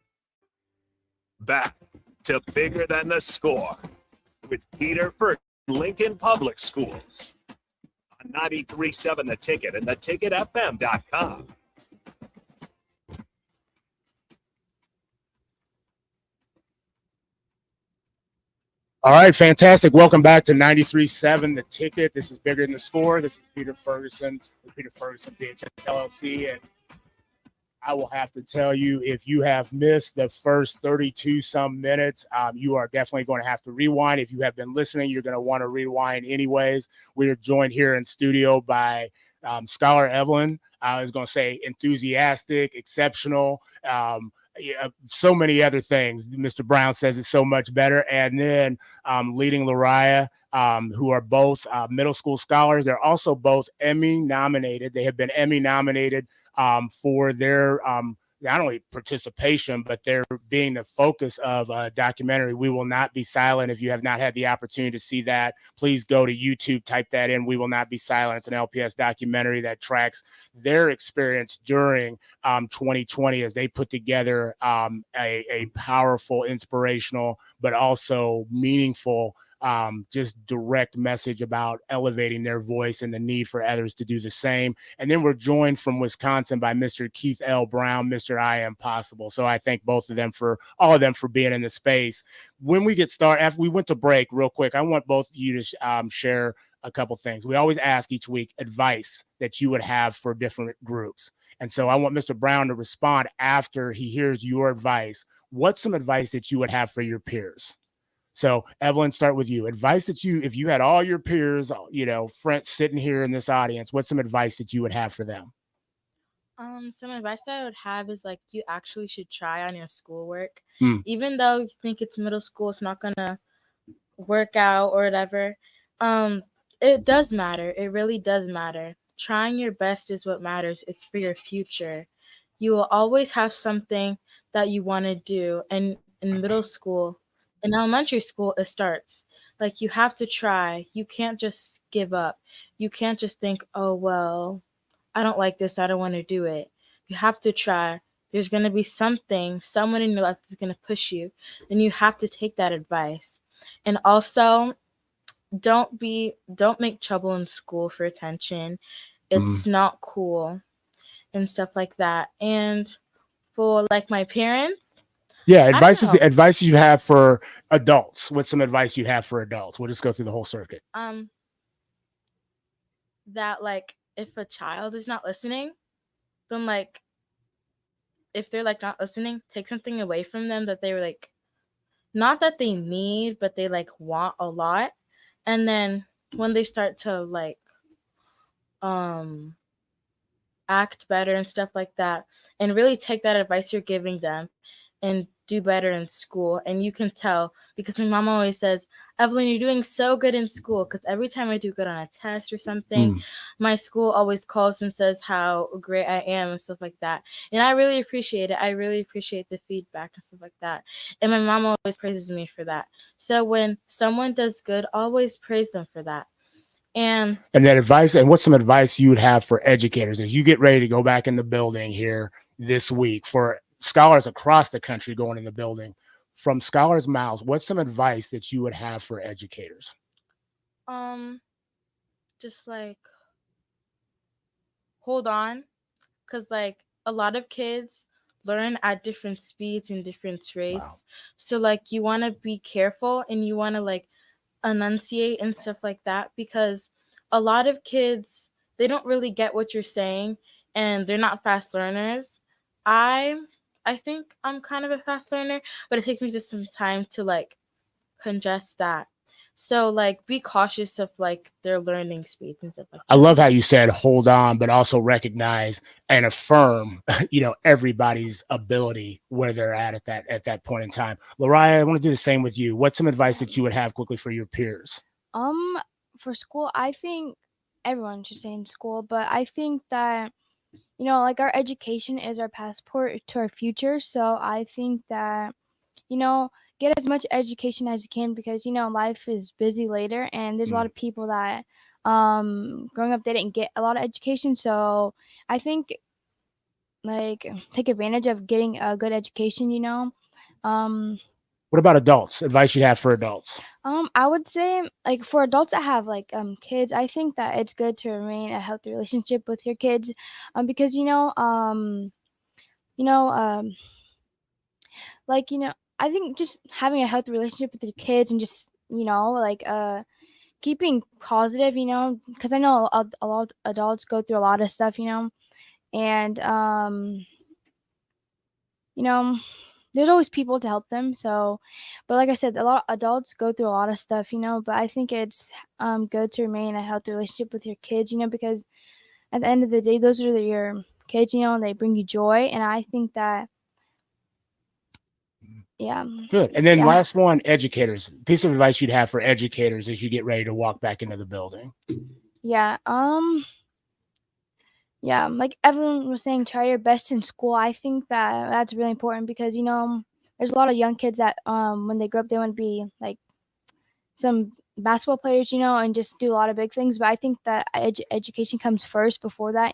Back to Bigger Than the Score with Peter Ferguson, Lincoln Public Schools on 93.7 The Ticket and theticketfm.com. All right, fantastic. Welcome back to 93.7 The Ticket. This is Bigger Than the Score. This is Peter Ferguson with Peter Ferguson DHS LLC. And I will have to tell you, if you have missed the first 32 some minutes, you are definitely going to have to rewind. If you have been listening, you're going to want to rewind anyways. We are joined here in studio by Scholar Evelyn. I was going to say enthusiastic, exceptional, so many other things. Mr. Brown says it's so much better. And then leading Lariah, who are both middle school scholars. They're also both Emmy nominated. They have been Emmy nominated for their not only participation, but they're being the focus of a documentary, We Will Not Be Silent. If you have not had the opportunity to see that, please go to YouTube, type that in, We Will Not Be Silent. It's an LPS documentary that tracks their experience during 2020 as they put together a powerful, inspirational, but also meaningful just direct message about elevating their voice and the need for others to do the same. And then we're joined from Wisconsin by Mr. Keith L. Brown, Mr. I Am Possible. So I thank all of them for being in the space. When we get started, after we went to break real quick, I want both of you to share a couple things. We always ask each week advice that you would have for different groups. And so I want Mr. Brown to respond after he hears your advice. What's some advice that you would have for your peers? So Evelyn, start with you. Advice that if you had all your peers, friends sitting here in this audience, what's some advice that you would have for them? Some advice that I would have is you actually should try on your schoolwork. Even though you think it's middle school, it's not gonna work out or whatever. It does matter. It really does matter. Trying your best is what matters. It's for your future. You will always have something that you want to do. And in middle school, in elementary school, it starts. You have to try. You can't just give up. You can't just think, oh, well, I don't like this. I don't want to do it. You have to try. There's going to be someone in your life that's going to push you. And you have to take that advice. And also, don't make trouble in school for attention. It's not cool and stuff like that. And for my parents, yeah, advice you have for adults. What's some advice you have for adults? We'll just go through the whole circuit. That if a child is not listening, then if they're not listening, take something away from them that they were not that they need, but they want a lot. And then when they start to act better and stuff like that, and really take that advice you're giving them and do better in school. And you can tell, because my mom always says, Evelyn, you're doing so good in school, because every time I do good on a test or something, my school always calls and says how great I am and stuff like that. And I really appreciate it. I really appreciate the feedback and stuff like that. And my mom always praises me for that. So when someone does good, always praise them for that. And that advice, and what's some advice you would have for educators as you get ready to go back in the building here this week, for scholars across the country going in the building, from scholars' mouths, what's some advice that you would have for educators? Just like hold on, because like a lot of kids learn at different speeds and different rates. Wow. So like you want to be careful and you want to like enunciate and stuff like that, because a lot of kids, they don't really get what you're saying and they're not fast learners. I think I'm kind of a fast learner, but it takes me just some time to like congest that. So like be cautious of like their learning speed and stuff like that. I love how you said hold on, but also recognize and affirm, everybody's ability where they're at that point in time. Lariah, I want to do the same with you. What's some advice that you would have quickly for your peers? For school, I think everyone should stay in school, but I think that like our education is our passport to our future. So I think that, get as much education as you can, because, life is busy later and there's a lot of people that growing up, they didn't get a lot of education. So I think like take advantage of getting a good education, What about adults? Advice you have for adults? I would say like for adults that have like kids, I think that it's good to remain a healthy relationship with your kids, because I think just having a healthy relationship with your kids and just keeping positive, because I know a lot of adults go through a lot of stuff, and there's always people to help them. So, but like I said, a lot of adults go through a lot of stuff, but I think it's good to remain a healthy relationship with your kids, because at the end of the day, those are your kids, and they bring you joy. And I think that, yeah. Good. And then last one, educators. Piece of advice you'd have for educators as you get ready to walk back into the building. Yeah. Yeah, like Evelyn was saying, try your best in school. I think that that's really important, because there's a lot of young kids that when they grow up, they want to be like some basketball players, and just do a lot of big things. But I think that education comes first before that,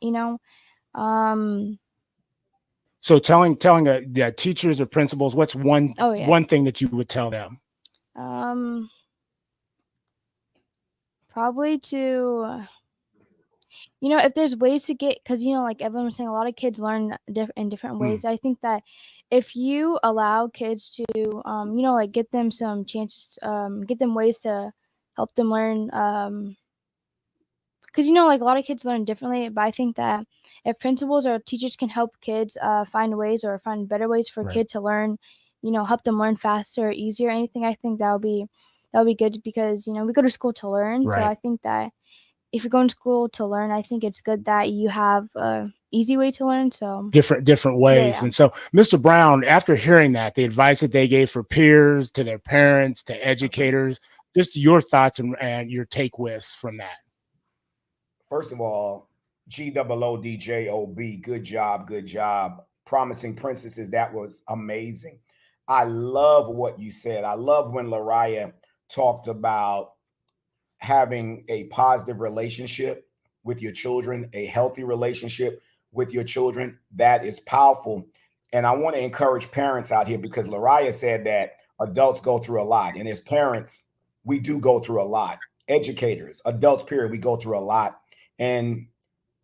So telling teachers or principals, what's one thing that you would tell them? Probably to if there's ways to get, because like everyone was saying, a lot of kids learn in different ways. I think that if you allow kids to like get them some chances, get them ways to help them learn, because like a lot of kids learn differently. But I think that if principals or teachers can help kids find ways or find better ways for kids to learn, help them learn faster or easier, anything, I think that would be good, because we go to school to learn. So I think that if you're going to school to learn, I think it's good that you have a easy way to learn. So different ways. Yeah. And so, Mr. Brown, after hearing that, the advice that they gave for peers, to their parents, to educators, just your thoughts and your takeaways from that. First of all, GOODJOB, good job. Promising Princesses, that was amazing. I love what you said. I love when Lariah talked about having a positive relationship with your children, a healthy relationship with your children. That is powerful. And I want to encourage parents out here, because Lariah said that adults go through a lot. And as parents, we do go through a lot. Educators, adults, period, we go through a lot. And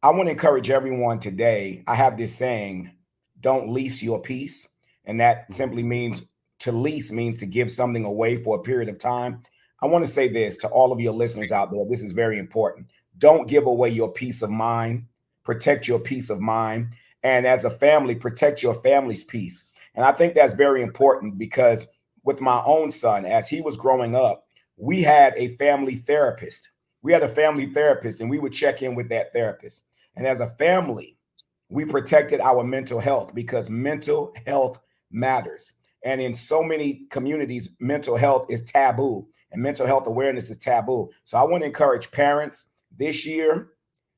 I want to encourage everyone today. I have this saying, don't lease your peace. And that simply means to lease means to give something away for a period of time. I want to say this to all of your listeners out there. This is very important. Don't give away your peace of mind. Protect your peace of mind. And as a family, protect your family's peace. And I think that's very important, because with my own son, as he was growing up, we had a family therapist. And we would check in with that therapist. And as a family, we protected our mental health because mental health matters. And in so many communities, mental health is taboo and mental health awareness is taboo. So I want to encourage parents this year,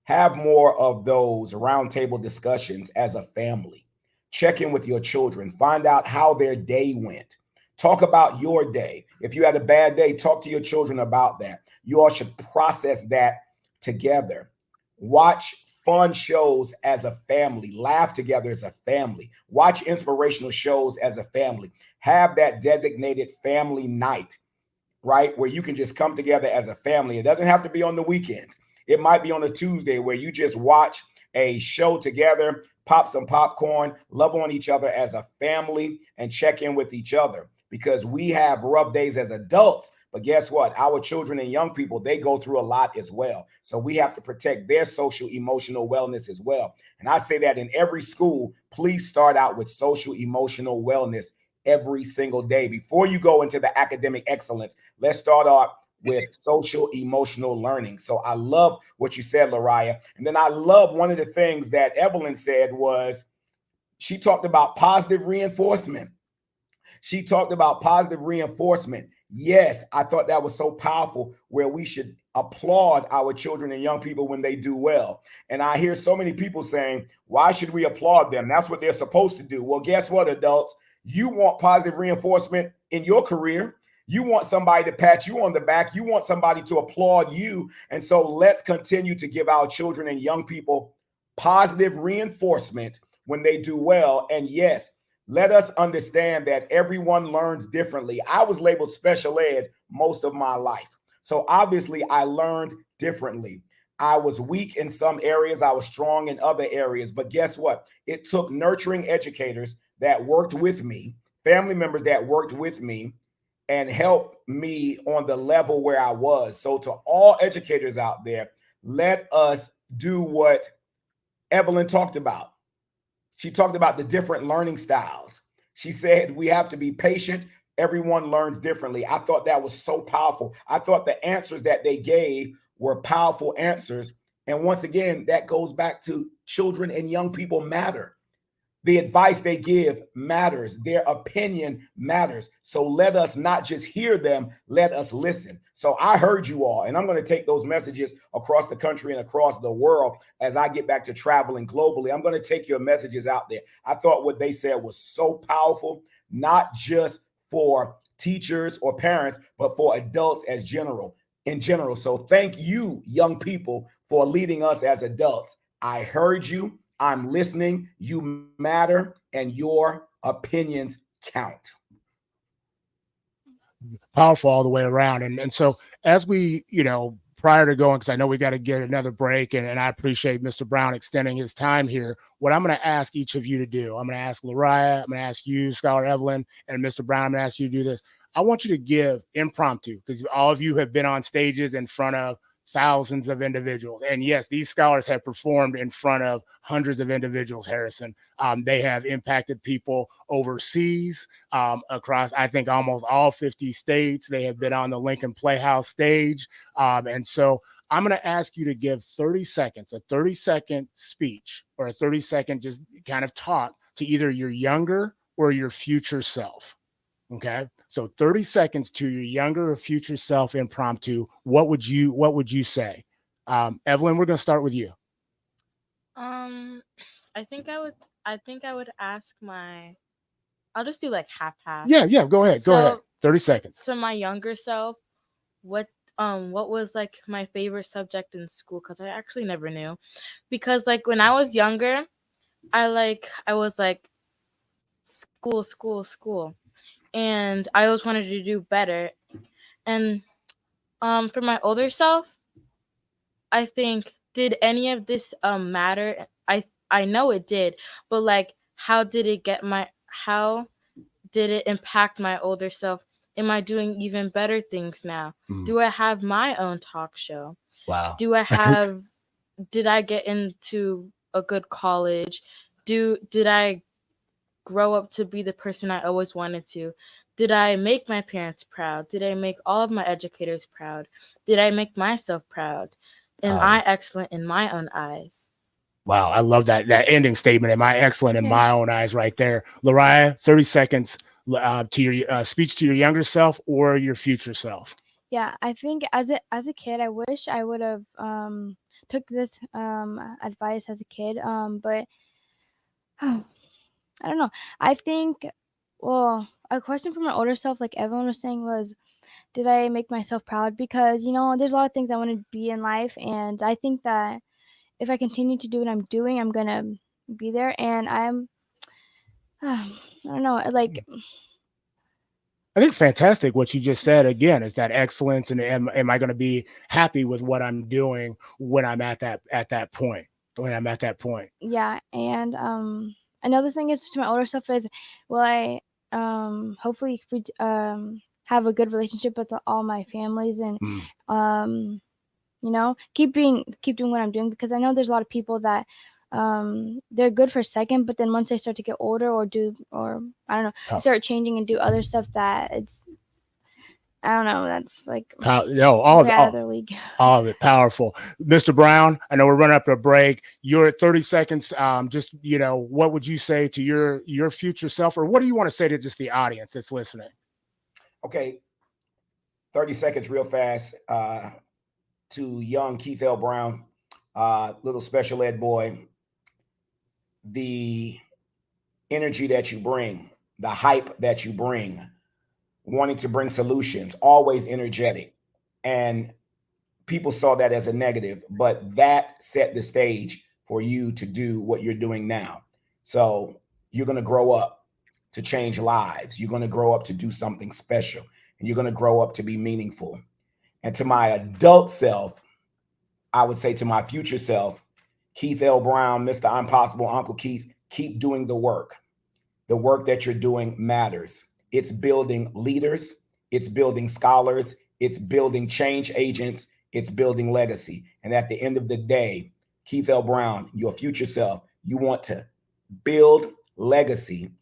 have more of those roundtable discussions as a family. Check in with your children, find out how their day went. Talk about your day. If you had a bad day, talk to your children about that. You all should process that together. Watch fun shows as a family, laugh together as a family, watch inspirational shows as a family, have that designated family night, right? Where you can just come together as a family. It doesn't have to be on the weekends. It might be on a Tuesday where you just watch a show together, pop some popcorn, love on each other as a family, and check in with each other. Because we have rough days as adults, but guess what? Our children and young people, they go through a lot as well. So we have to protect their social emotional wellness as well. And I say that in every school, please start out with social emotional wellness every single day. Before you go into the academic excellence, let's start off with social emotional learning. So I love what you said, Lariah. And then I love one of the things that Evelyn said was she talked about positive reinforcement. She talked about positive reinforcement. Yes, I thought that was so powerful where we should applaud our children and young people when they do well. And I hear so many people saying, why should we applaud them? That's what they're supposed to do. Well, guess what, adults? You want positive reinforcement in your career. You want somebody to pat you on the back. You want somebody to applaud you. And so let's continue to give our children and young people positive reinforcement when they do well. And yes, let us understand that everyone learns differently. I was labeled special ed most of my life. So obviously I learned differently. I was weak in some areas. I was strong in other areas. But guess what? It took nurturing educators that worked with me, family members that worked with me, and helped me on the level where I was. So to all educators out there, let us do what Evelyn talked about. She talked about the different learning styles. She said we have to be patient. Everyone learns differently. I thought that was so powerful. I thought the answers that they gave were powerful answers. And once again, that goes back to children and young people matter. The advice they give matters. Their opinion matters. So let us not just hear them, let us listen. So I heard you all, and I'm going to take those messages across the country and across the world as I get back to traveling globally. I'm going to take your messages out there. I thought what they said was so powerful, not just for teachers or parents, but for adults in general. So thank you, young people, for leading us as adults. I heard you. I'm listening. You matter, and your opinions count. Powerful all the way around. And so as we, prior to going, because I know we got to get another break, and I appreciate Mr. Brown extending his time here. What I'm going to ask each of you to do, I'm going to ask Lariah, I'm going to ask you, Scholar Evelyn, and Mr. Brown, I'm going to ask you to do this. I want you to give impromptu, because all of you have been on stages in front of thousands of individuals. And yes, these scholars have performed in front of hundreds of individuals, Harrison. They have impacted people overseas, across, I think, almost all 50 states. They have been on the Lincoln Playhouse stage. And so I'm going to ask you to give 30 seconds, a 30-second speech or a 30-second just kind of talk to either your younger or your future self. Okay. So 30 seconds to your younger or future self impromptu. What would you say? Evelyn, we're going to start with you. I think I would ask I'll just do like half. Yeah. Go ahead. Go ahead. 30 seconds. So my younger self, what was like my favorite subject in school? Cause I actually never knew, because like when I was younger, I was like school. And I always wanted to do better. And for my older self, I think, did any of this matter? I know it did, but like, how did it impact my older self? Am I doing even better things now? Do I have my own talk show? Wow. Did I get into a good college? Did I grow up to be the person I always wanted to? Did I make my parents proud? Did I make all of my educators proud? Did I make myself proud? Am I excellent in my own eyes? Wow, I love that ending statement. Am I excellent in my own eyes right there? Lariah, 30 seconds to your speech to your younger self or your future self. Yeah, I think as a kid, I wish I would have took this advice as a kid. But I don't know. I think, well, a question for my older self, like everyone was saying, was, did I make myself proud? Because there's a lot of things I want to be in life, and I think that if I continue to do what I'm doing, I'm gonna be there. And I don't know, like. I think fantastic what you just said again is that excellence, and am I going to be happy with what I'm doing when I'm at that point? Yeah, and another thing is to my older self is, will I hopefully have a good relationship with all my families, and keep doing what I'm doing, because I know there's a lot of people that they're good for a second, but then once they start to get older or I don't know, start changing and do other stuff that I don't know, that's like all of it powerful. Mr. Brown, I know we're running up to a break. You're at 30 seconds. Just what would you say to your future self, or what do you want to say to just the audience that's listening? Okay, 30 seconds real fast. To young Keith L. Brown, little special ed boy, the energy that you bring, the hype that you bring, wanting to bring solutions, always energetic. And people saw that as a negative, but that set the stage for you to do what you're doing now. So you're going to grow up to change lives. You're going to grow up to do something special, and you're going to grow up to be meaningful. And to my adult self, I would say to my future self, Keith L. Brown, Mr. I'm Possible, Uncle Keith, keep doing the work. The work that you're doing matters. It's building leaders. It's building scholars. It's building change agents. It's building legacy. And at the end of the day, Keith L. Brown, your future self, you want to build legacy.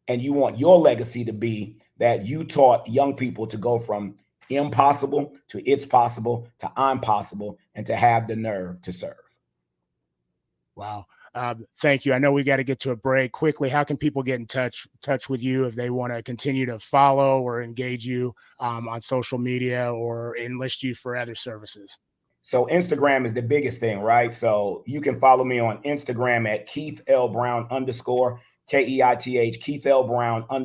And you want your legacy to be that you taught young people to go from impossible to it's possible to I'm possible, and to have the nerve to serve. Wow. Thank you. I know we got to get to a break quickly. How can people get in touch with you if they want to continue to follow or engage you on social media or enlist you for other services? So Instagram is the biggest thing, right? So you can follow me on Instagram at Keith L. Brown _ KEITH, Keith L. Brown _ on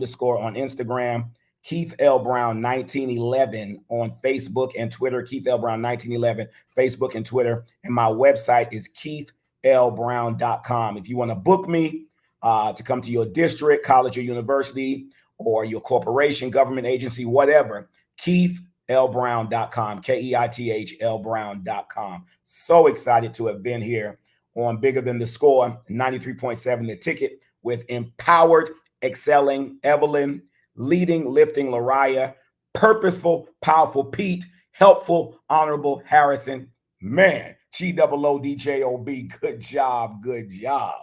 Instagram, Keith L. Brown 1911 on Facebook and Twitter, Keith L. Brown 1911, Facebook and Twitter. And my website is keithlbrown.com. If you want to book me to come to your district, college or university, or your corporation, government agency, whatever, keithlbrown.com, KEITH Lbrown.com. So excited to have been here on Bigger Than the Score, 93.7 The Ticket, with empowered, excelling Evelyn, leading, lifting Lariah, purposeful, powerful Pete, helpful, honorable Harrison. Man, GOODJOB, good job, good job.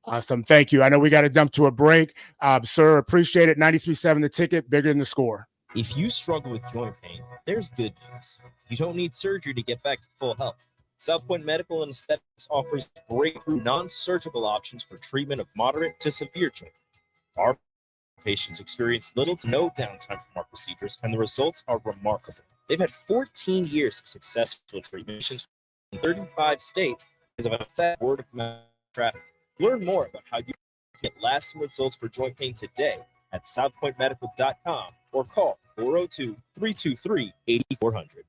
Awesome. Thank you. I know we got to jump to a break. Sir, appreciate it. 93.7 The Ticket, Bigger Than the Score. If you struggle with joint pain, there's good news. You don't need surgery to get back to full health. South Point Medical and Aesthetics offers breakthrough non-surgical options for treatment of moderate to severe joint pain. Our patients experience little to no downtime from our procedures, and the results are remarkable. They've had 14 years of successful treatments in 35 states because of an effective word of mouth traffic. Learn more about how you can get lasting results for joint pain today at southpointmedical.com or call 402-323-8400.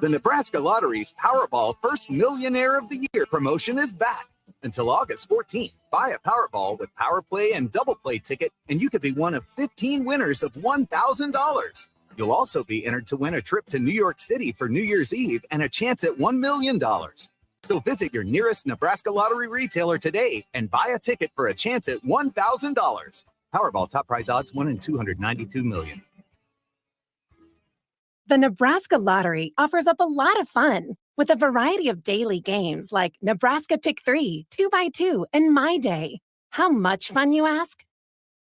The Nebraska Lottery's Powerball First Millionaire of the Year promotion is back. Until August 14th, buy a Powerball with Power Play and Double Play ticket, and you could be one of 15 winners of $1,000. You'll also be entered to win a trip to New York City for New Year's Eve and a chance at $1 million. So visit your nearest Nebraska Lottery retailer today and buy a ticket for a chance at $1,000. Powerball top prize odds 1 in 292 million. The Nebraska Lottery offers up a lot of fun with a variety of daily games like Nebraska Pick 3, 2x2, and My Day. How much fun, you ask?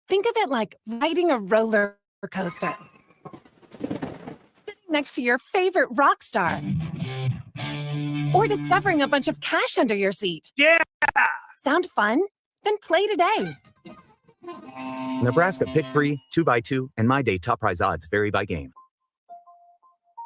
Think of it like riding a roller coaster, sitting next to your favorite rock star, or discovering a bunch of cash under your seat. Yeah! Sound fun? Then play today. Nebraska Pick 3, 2x2, and My Day Top Prize odds vary by game.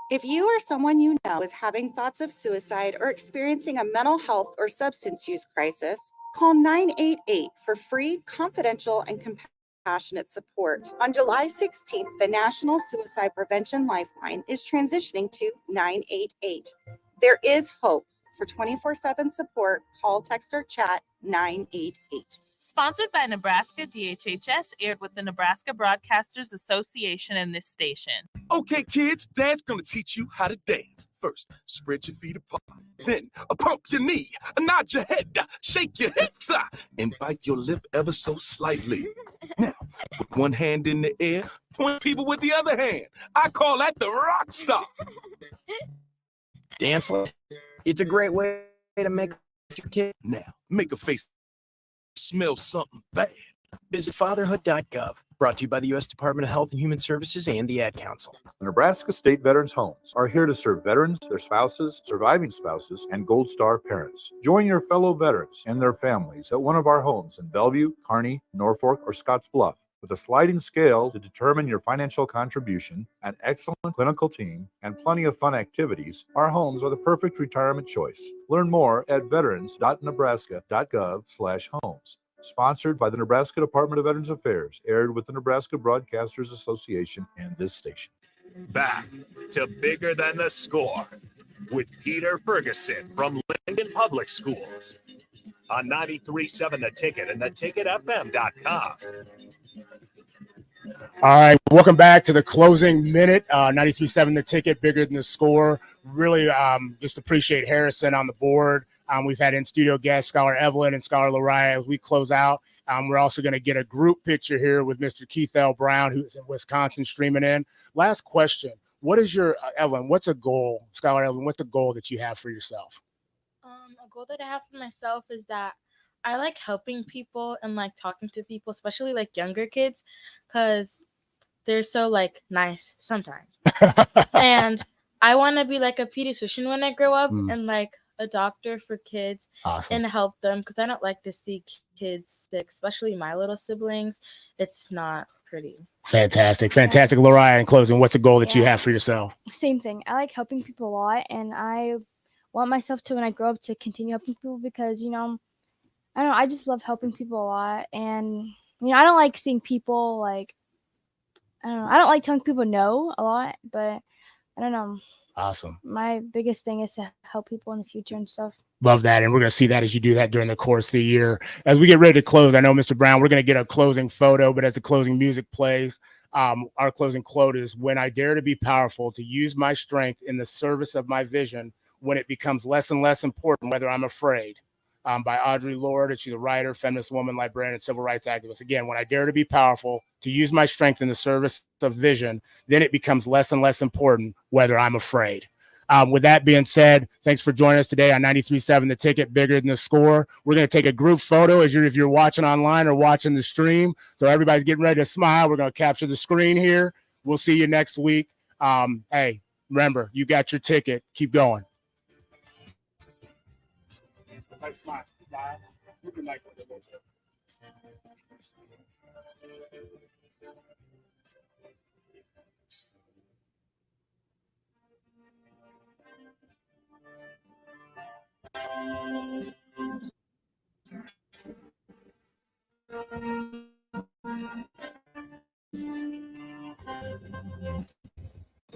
If you or someone you know is having thoughts of suicide or experiencing a mental health or substance use crisis, call 988 for free, confidential, and compassionate support. On July 16th, the National Suicide Prevention Lifeline is transitioning to 988. There is hope. For 24/7 support, call, text, or chat 988. Sponsored by Nebraska DHHS, aired with the Nebraska Broadcasters Association and this station. Okay, kids, Dad's gonna teach you how to dance. First, spread your feet apart. Then, pump your knee, nod your head, shake your hips, and bite your lip ever so slightly. Now, with one hand in the air, point people with the other hand. I call that the rock star. Dance. It's a great way to make your kid. Now, make a face smell something bad. Visit fatherhood.gov. Brought to you by the U.S. Department of Health and Human Services and the Ad Council. Nebraska State Veterans Homes are here to serve veterans, their spouses, surviving spouses, and Gold Star parents. Join your fellow veterans and their families at one of our homes in Bellevue, Kearney, Norfolk, or Scottsbluff. With a sliding scale to determine your financial contribution, an excellent clinical team, and plenty of fun activities, our homes are the perfect retirement choice. Learn more at veterans.nebraska.gov/homes. Sponsored by the Nebraska Department of Veterans Affairs, aired with the Nebraska Broadcasters Association and this station. Back to Bigger Than the Score with Peter Ferguson from Lincoln Public Schools on 93.7 The Ticket and theticketfm.com. All right, welcome back to the closing minute. 93.7 The Ticket, Bigger Than the Score. Really just appreciate Harrison on the board. We've had in-studio guests, Scholar Evelyn and Scholar Lariah, as we close out. We're also going to get a group picture here with Mr. Keith L. Brown, who's in Wisconsin, streaming in. Last question. What is your, Evelyn, what's a goal, Scholar Evelyn, what's the goal that you have for yourself? A goal that I have for myself is that I like helping people and like talking to people, especially like younger kids, because they're so like nice sometimes. And I want to be like a pediatrician when I grow up and like a doctor for kids. Awesome. And help them, because I don't like to see kids sick, especially my little siblings. It's not pretty. Fantastic. Lariah, in closing, what's a goal that you have for yourself? Same thing. I like helping people a lot, and I want myself to, when I grow up, to continue helping people because, you know, I don't know, I just love helping people a lot. And, you know, I don't like seeing people like, I don't know, I don't like telling people no a lot, but I don't know. Awesome. My biggest thing is to help people in the future and stuff. Love that. And we're going to see that as you do that during the course of the year. As we get ready to close, I know, Mr. Brown, we're going to get a closing photo, but as the closing music plays, our closing quote is, "When I dare to be powerful, to use my strength in the service of my vision, when it becomes less and less important whether I'm afraid." By Audre Lorde. And she's a writer, feminist woman, librarian, and civil rights activist. Again, when I dare to be powerful, to use my strength in the service of vision, then it becomes less and less important whether I'm afraid. With that being said, thanks for joining us today on 93.7 The Ticket, Bigger Than the Score. We're going to take a group photo if you're watching online or watching the stream. So everybody's getting ready to smile. We're going to capture the screen here. We'll see you next week. Hey, remember, you got your ticket. Keep going. Smile. You can like